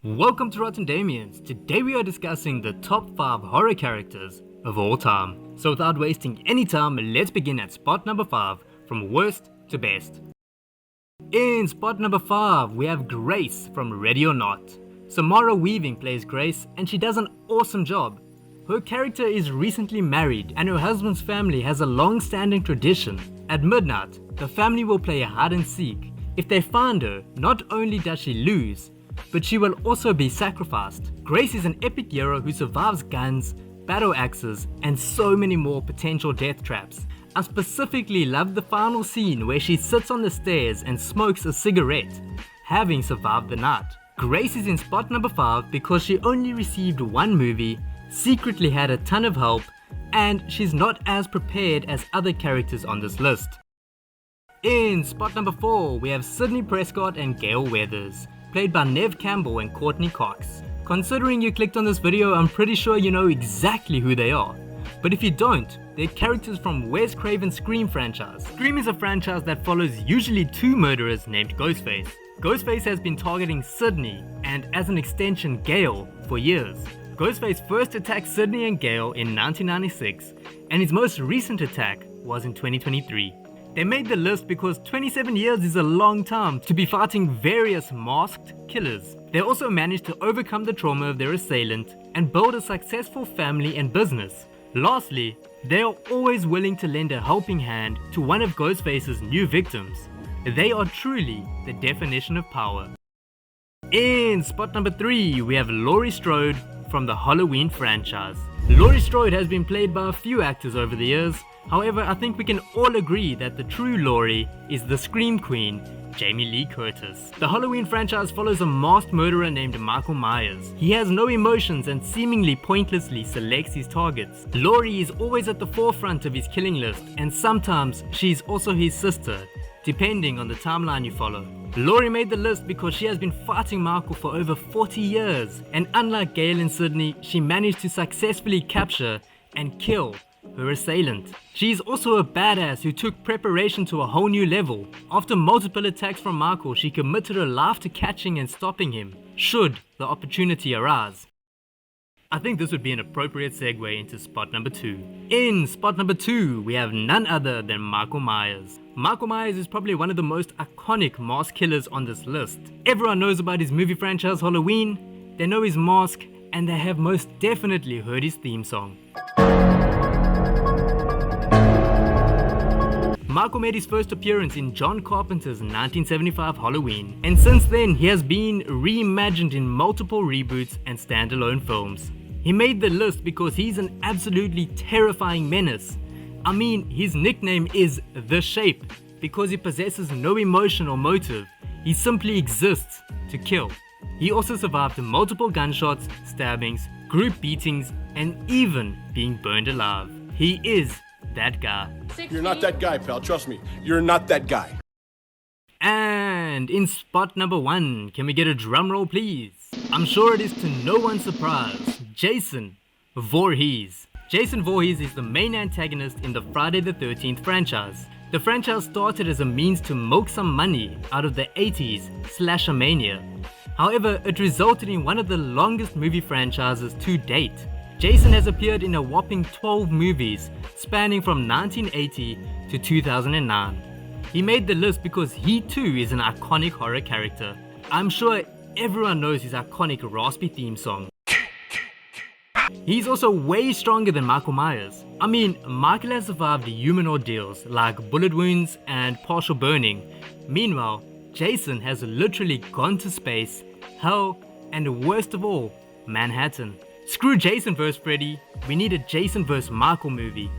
Welcome to Rotten Damians. Today we are discussing the top 5 horror characters of all time. So without wasting any time, let's begin at spot number 5, from worst to best. In spot number 5, we have Grace from Ready or Not. Samara Weaving plays Grace and she does an awesome job. Her character is recently married and her husband's family has a long-standing tradition. At midnight, the family will play hide and seek. If they find her, not only does she lose, but she will also be sacrificed. Grace is an epic hero who survives guns, battle axes, and so many more potential death traps. I specifically love the final scene where she sits on the stairs and smokes a cigarette, having survived the night. Grace is in spot number 5 because she only received one movie, secretly had a ton of help, and she's not as prepared as other characters on this list. In spot number 4, we have Sydney Prescott and Gail Weathers, played by Neve Campbell and Courtney Cox. Considering you clicked on this video, I'm pretty sure you know exactly who they are. But if you don't, they're characters from Wes Craven's Scream franchise. Scream is a franchise that follows usually two murderers named Ghostface. Ghostface has been targeting Sydney, and as an extension Gail, for years. Ghostface first attacked Sydney and Gail in 1996, and his most recent attack was in 2023. They made the list because 27 years is a long time to be fighting various masked killers. They also managed to overcome the trauma of their assailant and build a successful family and business. Lastly, they are always willing to lend a helping hand to one of Ghostface's new victims. They are truly the definition of power. In spot number 3, we have Laurie Strode from the Halloween franchise. Laurie Strode has been played by a few actors over the years. However, I think we can all agree that the true Laurie is the Scream Queen, Jamie Lee Curtis. The Halloween franchise follows a masked murderer named Michael Meyers. He has no emotions and seemingly pointlessly selects his targets. Laurie is always at the forefront of his killing list, and sometimes she's also his sister, depending on the timeline you follow. Laurie made the list because she has been fighting Michael for over 40 years, and unlike Gail and Sydney, she managed to successfully capture and kill her assailant. She is also a badass who took preparation to a whole new level. After multiple attacks from Michael, she committed her life to catching and stopping him, should the opportunity arise. I think this would be an appropriate segue into spot number 2. In spot number 2, we have none other than Michael Myers. Michael Myers is probably one of the most iconic mask killers on this list. Everyone knows about his movie franchise Halloween, they know his mask, and they have most definitely heard his theme song. Michael made his first appearance in John Carpenter's 1975 Halloween, and since then he has been reimagined in multiple reboots and standalone films. He made the list because he's an absolutely terrifying menace. I mean, his nickname is The Shape because he possesses no emotion or motive. He simply exists to kill. He also survived multiple gunshots, stabbings, group beatings, and even being burned alive. He is that guy. 16. You're not that guy, pal. Trust me. You're not that guy. And in spot number 1, can we get a drum roll please? I'm sure it is to no one's surprise, Jason Voorhees. Jason Voorhees is the main antagonist in the Friday the 13th franchise. The franchise started as a means to milk some money out of the 80s slasher mania. However, it resulted in one of the longest movie franchises to date. Jason has appeared in a whopping 12 movies, spanning from 1980 to 2009. He made the list because he too is an iconic horror character. I'm sure everyone knows his iconic raspy theme song. He's also way stronger than Michael Myers. I mean, Michael has survived human ordeals like bullet wounds and partial burning. Meanwhile, Jason has literally gone to space, hell, and worst of all, Manhattan. Screw Jason vs Freddy, we need a Jason vs Michael movie.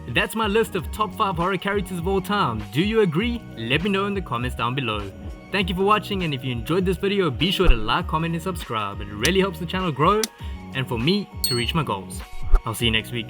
That's my list of top 5 horror characters of all time. Do you agree? Let me know in the comments down below. Thank you for watching, and if you enjoyed this video, be sure to like, comment and subscribe. It really helps the channel grow and for me to reach my goals. I'll see you next week.